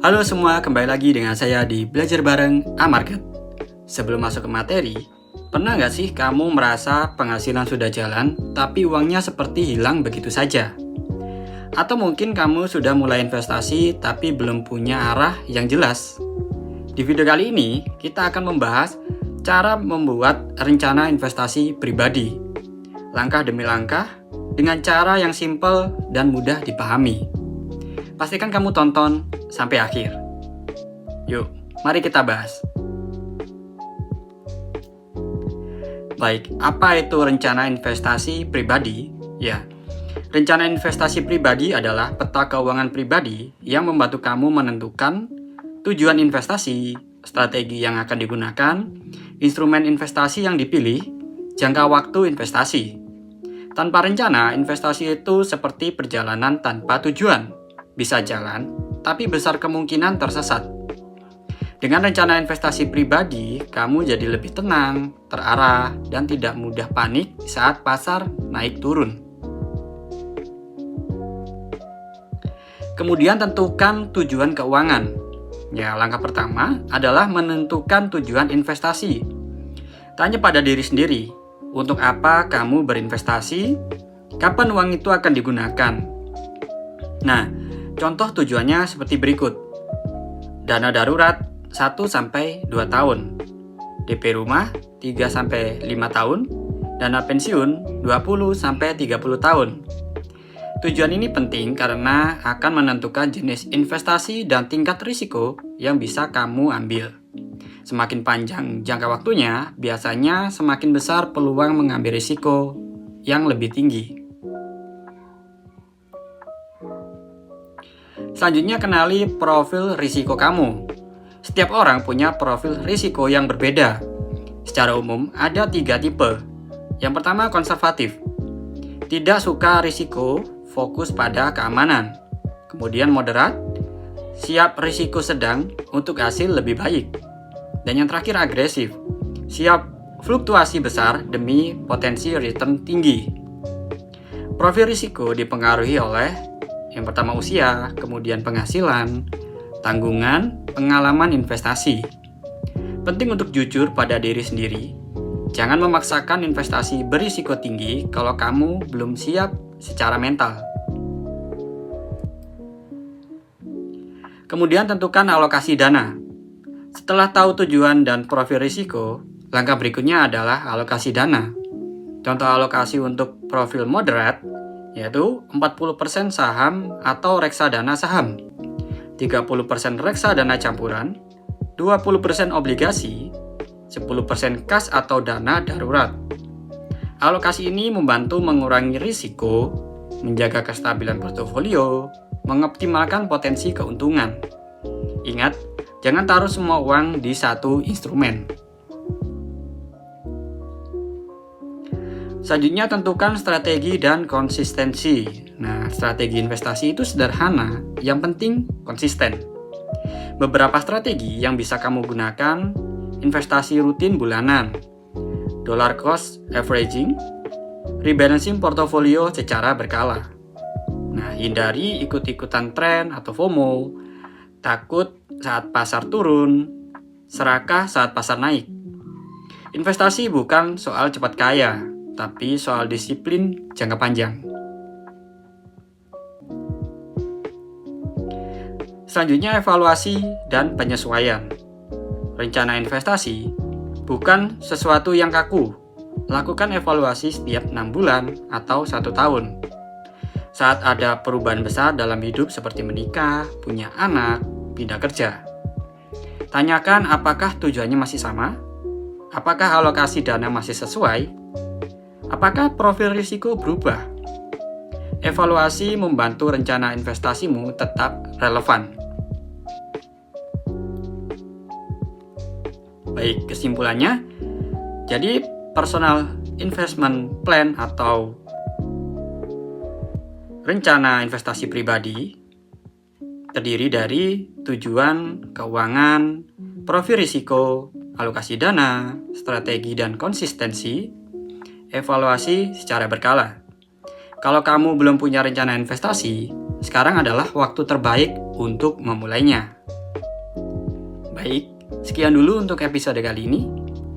Halo semua, kembali lagi dengan saya di Belajar Bareng A-Market. Sebelum masuk ke materi, pernah nggak sih kamu merasa penghasilan sudah jalan, tapi uangnya seperti hilang begitu saja? Atau mungkin kamu sudah mulai investasi, tapi belum punya arah yang jelas? Di video kali ini, kita akan membahas cara membuat rencana investasi pribadi. Langkah demi langkah, dengan cara yang simpel dan mudah dipahami. Pastikan kamu tonton sampai akhir. Yuk, mari kita bahas. Baik, apa itu rencana investasi pribadi? Ya, rencana investasi pribadi adalah peta keuangan pribadi yang membantu kamu menentukan tujuan investasi, strategi yang akan digunakan, instrumen investasi yang dipilih, jangka waktu investasi. Tanpa rencana, investasi itu seperti perjalanan tanpa tujuan. Bisa jalan, tapi besar kemungkinan tersesat. Dengan rencana investasi pribadi, kamu jadi lebih tenang, terarah, dan tidak mudah panik saat pasar naik turun. Kemudian tentukan tujuan keuangan. Ya, langkah pertama adalah menentukan tujuan investasi. Tanya pada diri sendiri, untuk apa kamu berinvestasi? Kapan uang itu akan digunakan? Nah, contoh tujuannya seperti berikut. Dana darurat 1-2 tahun. DP rumah 3-5 tahun. Dana pensiun 20-30 tahun. Tujuan ini penting karena akan menentukan jenis investasi dan tingkat risiko yang bisa kamu ambil. Semakin panjang jangka waktunya, biasanya semakin besar peluang mengambil risiko yang lebih tinggi. Selanjutnya, kenali profil risiko kamu. Setiap orang punya profil risiko yang berbeda. Secara umum, ada 3 tipe. Yang pertama, konservatif. Tidak suka risiko, fokus pada keamanan. Kemudian moderat, siap risiko sedang untuk hasil lebih baik. Dan yang terakhir, agresif. Siap fluktuasi besar demi potensi return tinggi. Profil risiko dipengaruhi oleh yang pertama usia, kemudian penghasilan, tanggungan, pengalaman investasi. Penting untuk jujur pada diri sendiri. Jangan memaksakan investasi berisiko tinggi kalau kamu belum siap secara mental. Kemudian tentukan alokasi dana. Setelah tahu tujuan dan profil risiko, langkah berikutnya adalah alokasi dana. Contoh alokasi untuk profil moderat yaitu 40% saham atau reksadana saham, 30% reksadana campuran, 20% obligasi, 10% kas atau dana darurat. Alokasi ini membantu mengurangi risiko, menjaga kestabilan portofolio, mengoptimalkan potensi keuntungan. Ingat, jangan taruh semua uang di satu instrumen. Selanjutnya, tentukan strategi dan konsistensi. Nah, strategi investasi itu sederhana, yang penting konsisten. Beberapa strategi yang bisa kamu gunakan: investasi rutin bulanan, dollar cost averaging, rebalancing portofolio secara berkala. Nah, hindari ikut-ikutan tren atau FOMO, takut saat pasar turun, serakah saat pasar naik. Investasi bukan soal cepat kaya, tapi soal disiplin jangka panjang. Selanjutnya, evaluasi dan penyesuaian. Rencana investasi bukan sesuatu yang kaku. Lakukan evaluasi setiap 6 bulan atau 1 tahun. Saat ada perubahan besar dalam hidup seperti menikah, punya anak, pindah kerja. Tanyakan apakah tujuannya masih sama? Apakah alokasi dana masih sesuai? Apakah profil risiko berubah? Evaluasi membantu rencana investasimu tetap relevan. Baik, kesimpulannya, jadi personal investment plan atau rencana investasi pribadi terdiri dari tujuan keuangan, profil risiko, alokasi dana, strategi dan konsistensi, evaluasi secara berkala. Kalau kamu belum punya rencana investasi, sekarang adalah waktu terbaik untuk memulainya. Baik, sekian dulu untuk episode kali ini.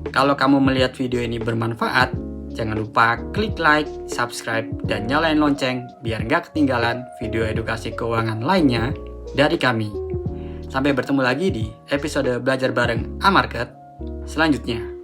Kalau kamu melihat video ini bermanfaat, jangan lupa klik like, subscribe, dan nyalain lonceng biar nggak ketinggalan video edukasi keuangan lainnya dari kami. Sampai bertemu lagi di episode Belajar Bareng Amarket selanjutnya.